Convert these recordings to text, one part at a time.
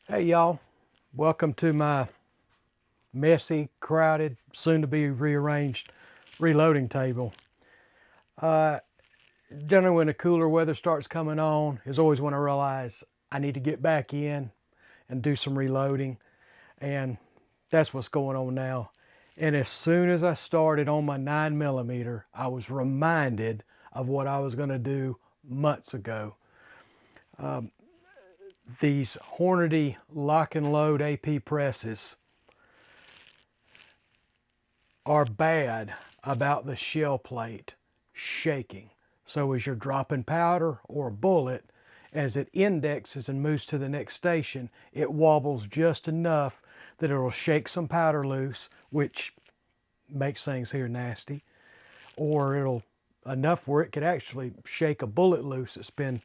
Hey y'all, welcome to my messy, crowded, soon to be rearranged reloading table. Generally when the cooler weather starts coming on is always when I realize I need to get back in and do some reloading, and that's what's going on now. And as soon as I started on my 9mm, I was reminded of what I was going to do months ago. These Hornady lock and load AP presses are bad about the shell plate shaking. So as you're dropping powder or a bullet, as it indexes and moves to the next station, it wobbles just enough that it'll shake some powder loose, which makes things here nasty, or it'll enough where it could actually shake a bullet loose that's been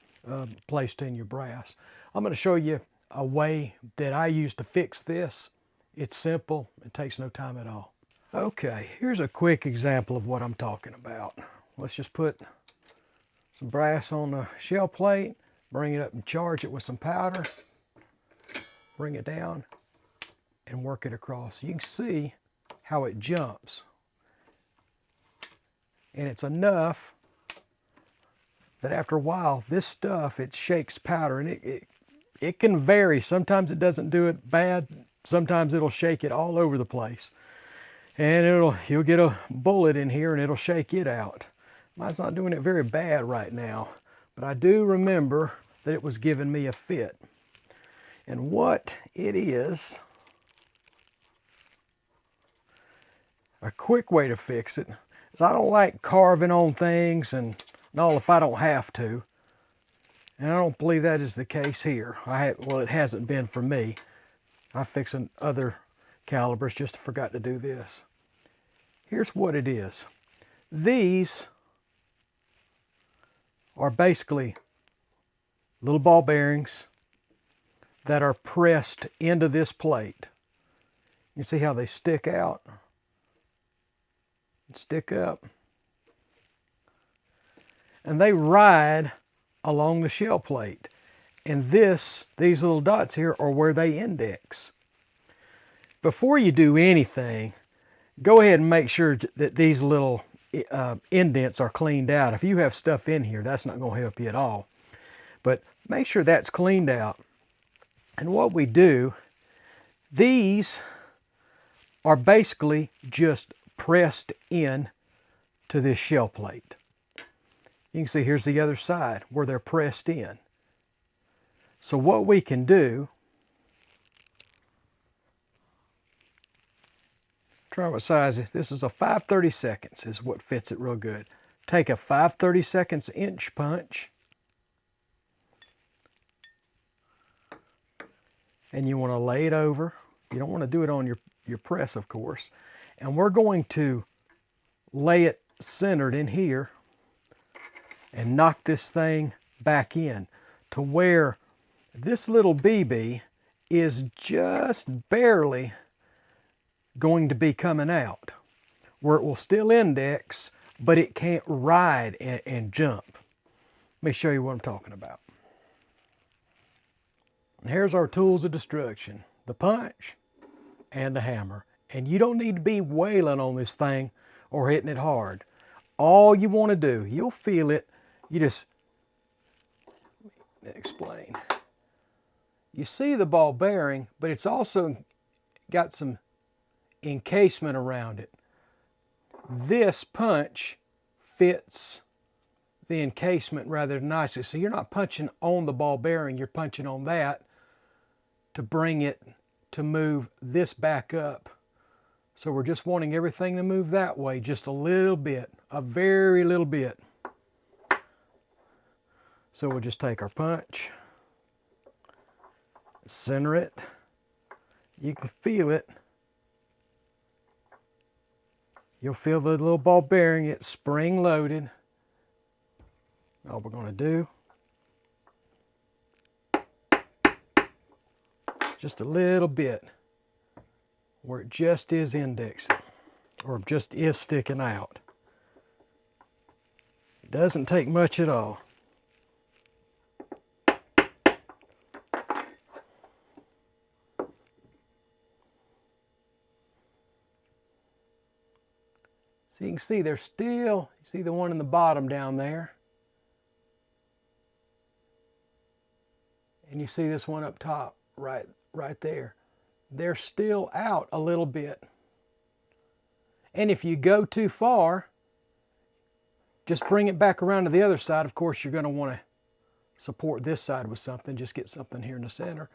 placed in your brass. I'm going to show you a way that I use to fix this. It's simple, it takes no time at all. Okay, here's a quick example of what I'm talking about. Let's just put some brass on the shell plate, bring it up and charge it with some powder, bring it down, and work it across. You can see how it jumps. And it's enough that after a while, this stuff, it shakes powder, and it can vary. Sometimes it doesn't do it bad, sometimes it'll shake it all over the place. And you'll get a bullet in here and it'll shake it out. Mine's not doing it very bad right now, but I do remember that it was giving me a fit. And what it is, a quick way to fix it, is I don't like carving on things and all if I don't have to. And I don't believe that is the case here. Well, it hasn't been for me. I fix other calibers, just forgot to do this. Here's what it is. These are basically little ball bearings that are pressed into this plate. You see how they stick out and stick up? And they ride along the shell plate. And these little dots here are where they index. Before you do anything, go ahead and make sure that these little indents are cleaned out. If you have stuff in here, that's not going to help you at all. But make sure that's cleaned out. And what we do, these are basically just pressed in to this shell plate. You can see here's the other side where they're pressed in. So what we can do, try what size this is. A 5/32 is what fits it real good. Take a 5/32 inch punch, and you want to lay it over. You don't want to do it on your press, of course. And we're going to lay it centered in here and knock this thing back in to where this little BB is just barely going to be coming out, where it will still index, but it can't ride and jump. Let me show you what I'm talking about. And here's our tools of destruction: the punch and the hammer. And you don't need to be wailing on this thing or hitting it hard. All you want to do, you'll feel it, you just, let me explain. You see the ball bearing, but it's also got some encasement around it. This punch fits the encasement rather nicely. So you're not punching on the ball bearing, you're punching on that to bring it to move this back up. So we're just wanting everything to move that way just a little bit, a very little bit. So we'll just take our punch, center it. You can feel it. You'll feel the little ball bearing, it's spring loaded. All we're going to do, just a little bit, where it just is indexing, or just is sticking out. It doesn't take much at all. see, there's still, you see the one in the bottom down there. And you see this one up top, right there. They're still out a little bit. And if you go too far, just bring it back around to the other side. Of course, you're going to want to support this side with something. Just get something here in the center.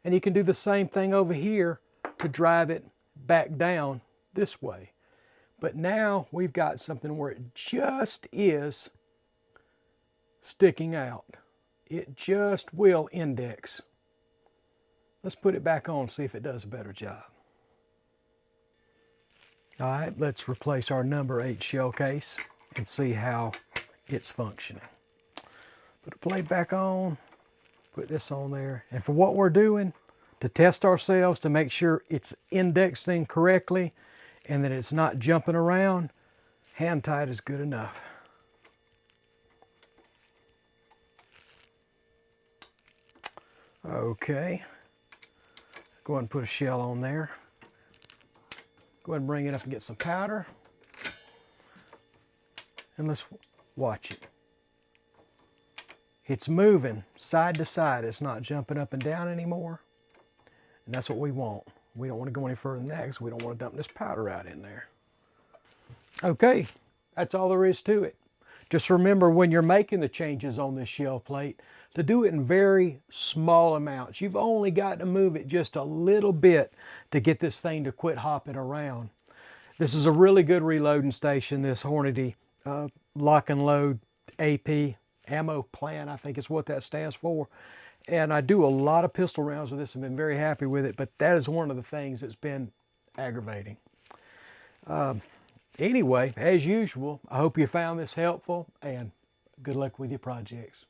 And you can do the same thing over here to drive it back down this way. But now we've got something where it just is sticking out. It just will index. Let's put it back on, see if it does a better job. All right, let's replace our number 8 shell case and see how it's functioning. Put the plate back on, put this on there. And for what we're doing, to test ourselves, to make sure it's indexing correctly and that it's not jumping around, hand tight is good enough. Okay, go ahead and put a shell on there. Go ahead and bring it up and get some powder. And let's watch it. It's moving side to side. It's not jumping up and down anymore. And that's what we want. We don't want to go any further than that because we don't want to dump this powder out in there. Okay, that's all there is to it. Just remember when you're making the changes on this shell plate to do it in very small amounts. You've only got to move it just a little bit to get this thing to quit hopping around. This is a really good reloading station, this Hornady Lock and Load AP ammo plan, I think is what that stands for. And I do a lot of pistol rounds with this and been very happy with it, but that is one of the things that's been aggravating. Anyway, as usual, I hope you found this helpful and good luck with your projects.